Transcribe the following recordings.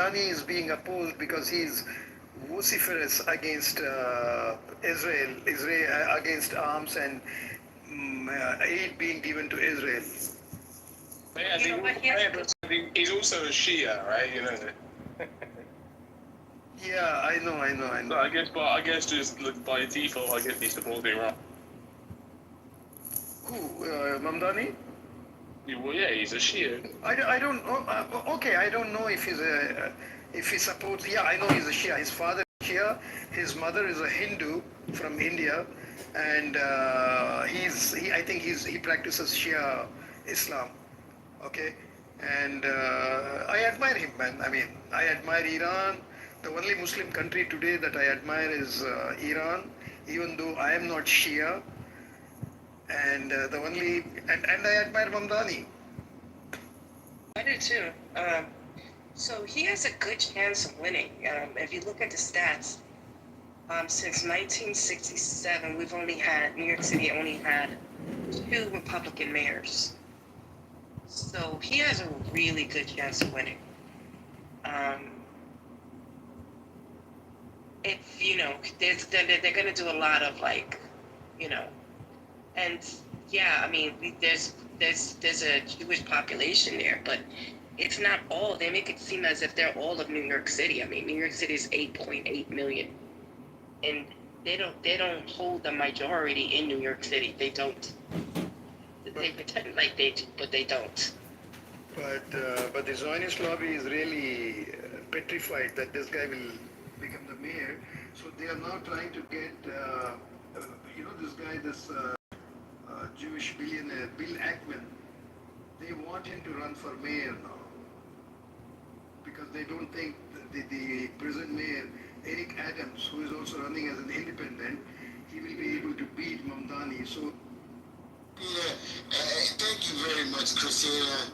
Mamdani is being opposed because he's vociferous against Israel against arms and aid being given to Israel. He's also a Shia, right? You know. Yeah, I know. So I guess just by default, I guess he's supporting Iran. Who? Mamdani? Well, yeah, he's a Shia. I don't know. Okay, I don't know if if he supports. Yeah, I know he's a Shia. His father is Shia. His mother is a Hindu from India, and I think he practices Shia Islam. Okay, and I admire him, man. I mean, I admire Iran. The only Muslim country today that I admire is Iran, even though I am not Shia. And and I admire Mamdani. I do too. So he has a good chance of winning. If you look at the stats, since 1967, New York City only had 2 Republican mayors. So he has a really good chance of winning. If, they're going to do a lot of and yeah, I mean, there's a Jewish population there, but it's not all. They make it seem as if they're all of New York City. I mean, New York City is 8.8 million, and they don't hold the majority in New York City. They don't. They pretend like they do, but they don't. But the Zionist lobby is really petrified that this guy will become the mayor. So they are now trying to get, this guy, Jewish billionaire, Bill Ackman. They want him to run for mayor now because they don't think the present mayor, Eric Adams, who is also running as an independent, he will be able to beat Mamdani. So. Yeah, thank you very much, Christina.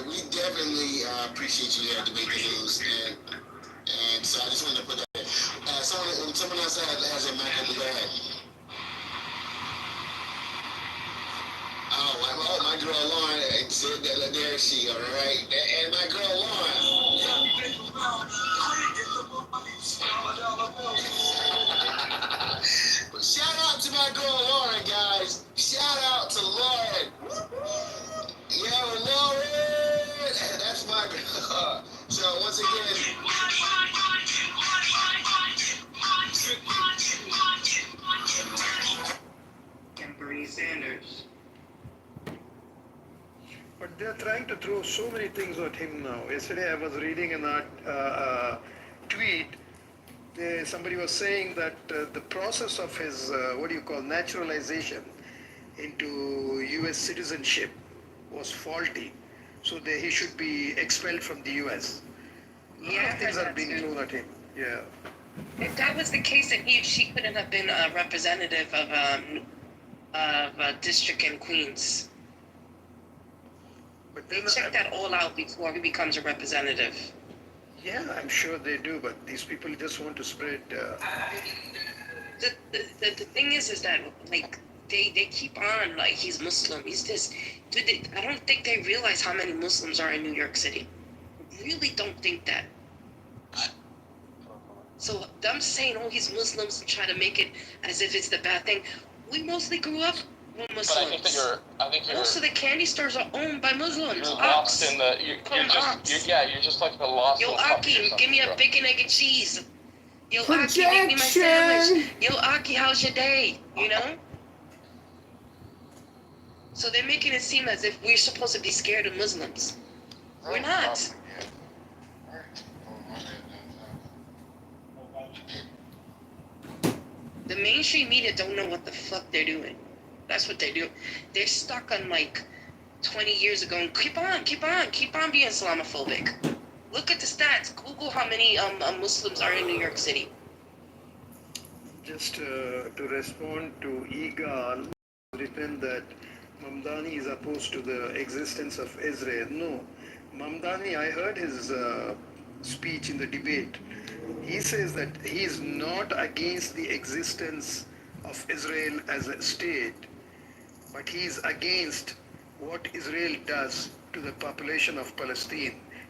We definitely appreciate you there to make the news, and so I just wanted to put that there. Someone else has a mic in the bag. Oh, my girl Lauren said that there she go, right? And my girl Lauren. Shout out to my girl Lauren, guys. Shout out to Lauren. Yeah, Lauren. That's my girl. So once again. And Bernie Sanders. But they're trying to throw so many things at him now. Yesterday I was reading a tweet. Somebody was saying that the process of his, naturalization into U.S. citizenship was faulty. So he should be expelled from the U.S. A lot of things are being thrown at him. Yeah. If that was the case, then she couldn't have been a representative of a district in Queens. But they check that all out before he becomes a representative. Yeah, I'm sure they do, but these people just want to spread. The thing is that they keep on like he's Muslim. He's this. Dude, I don't think they realize how many Muslims are in New York City. Really don't think that. So them saying, "Oh, he's Muslims," and try to make it as if it's the bad thing. We mostly grew up with Muslims. But I think you're. Most of the candy stores are owned by Muslims. You're lost in the. You're just like the lost. Yo, Aki, give me a bacon, egg, and cheese. Yo, Aki, make me my sandwich. Yo, Aki, how's your day? You know. So they're making it seem as if we're supposed to be scared of Muslims. We're not. The mainstream media don't know what the fuck they're doing. That's what they do. They're stuck on 20 years ago and keep on being Islamophobic. Look at the stats. Google how many Muslims are in New York City. Just to respond to Igal, written that Mamdani is opposed to the existence of Israel. No, Mamdani, I heard his speech in the debate. He says that he is not against the existence of Israel as a state, but he is against what Israel does to the population of Palestine.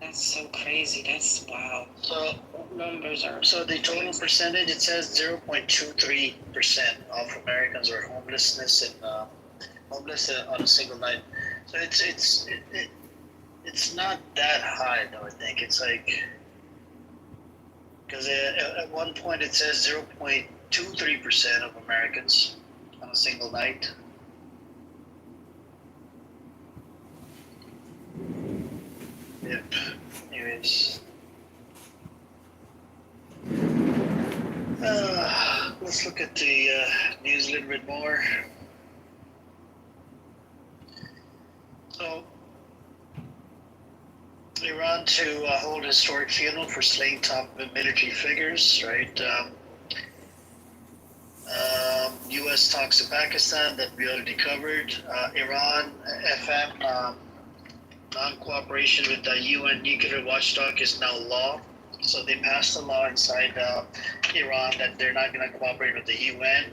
That's so crazy. That's wow. So, Numbers are so the total percentage, it says 0.23% of Americans are homeless on a single night. So it's not that high though. I think it's like because at one point it says 0.23% of Americans on a single night. Yep. Anyways, let's look at the news a little bit more. So, Iran to hold a historic funeral for slain top military figures, right? U.S. talks to Pakistan that we already covered. Iran, FM, non-cooperation with the UN nuclear watchdog is now law. So they passed a law inside Iran that they're not going to cooperate with the UN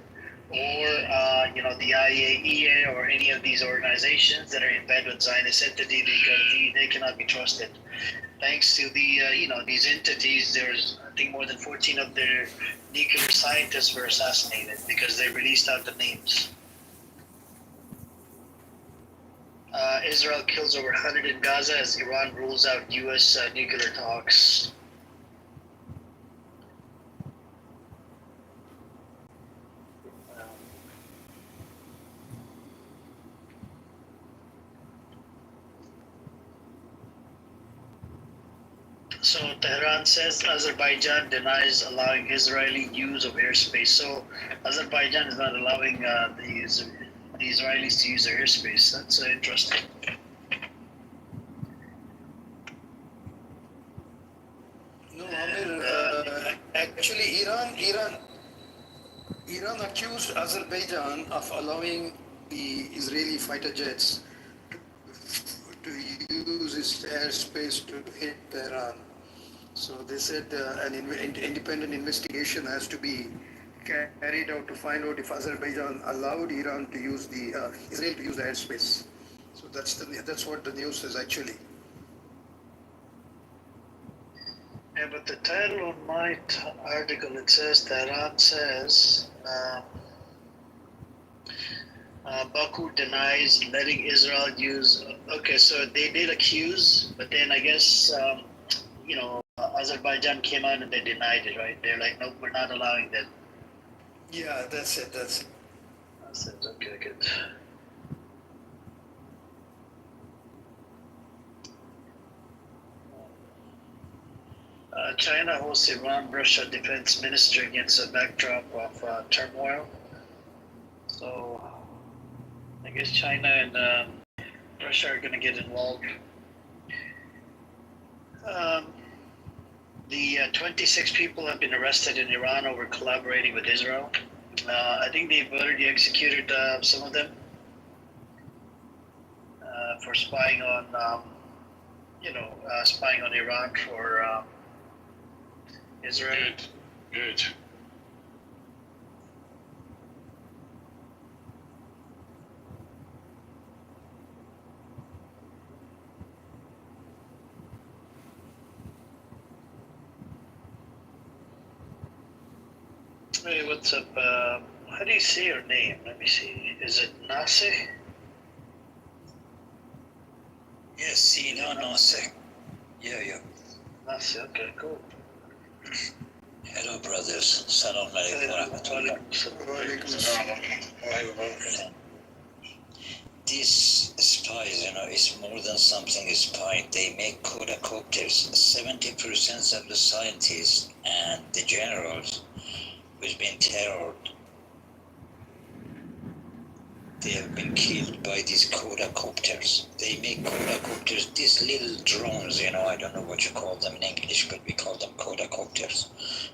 or the IAEA or any of these organizations that are in bed with Zionist entity because they cannot be trusted. Thanks to the these entities, there's I think more than 14 of their nuclear scientists were assassinated because they released out the names. Israel kills over 100 in Gaza as Iran rules out U.S. Nuclear talks. So Tehran says Azerbaijan denies allowing Israeli use of airspace. So Azerbaijan is not allowing the Israelis to use their airspace. That's interesting. No, Amir, actually, Iran accused Azerbaijan of allowing the Israeli fighter jets to use its airspace to hit Tehran. So they said an independent investigation has to be carried out to find out if Azerbaijan allowed Iran to use Israel to use the airspace. So that's what the news says actually. Yeah, but the title of my article, it says Tehran says Baku denies letting Israel use. Okay, so they did accuse, but then I guess Azerbaijan came out and they denied it, right? They're like, nope, we're not allowing that. Yeah, that's it. That's it. Okay, good. China hosts Iran-Russia defense minister against a backdrop of turmoil. So I guess China and Russia are going to get involved. The 26 people have been arrested in Iran over collaborating with Israel. I think they've already executed some of them for spying on, spying on Iran for Israel. Good. Hey, what's up? How do you say your name? Let me see. Is it Nase? Yes, Sina Nase. Yeah. Nase, okay, cool. Hello, brothers. Salam alaikum warahmatullah. These spies, it's more than something a spy. They make quadcopters. 70% of the scientists and the generals who's been terrored, they have been killed by these quadcopters. They make quadcopters, these little drones, I don't know what you call them in English, but we call them quadcopters.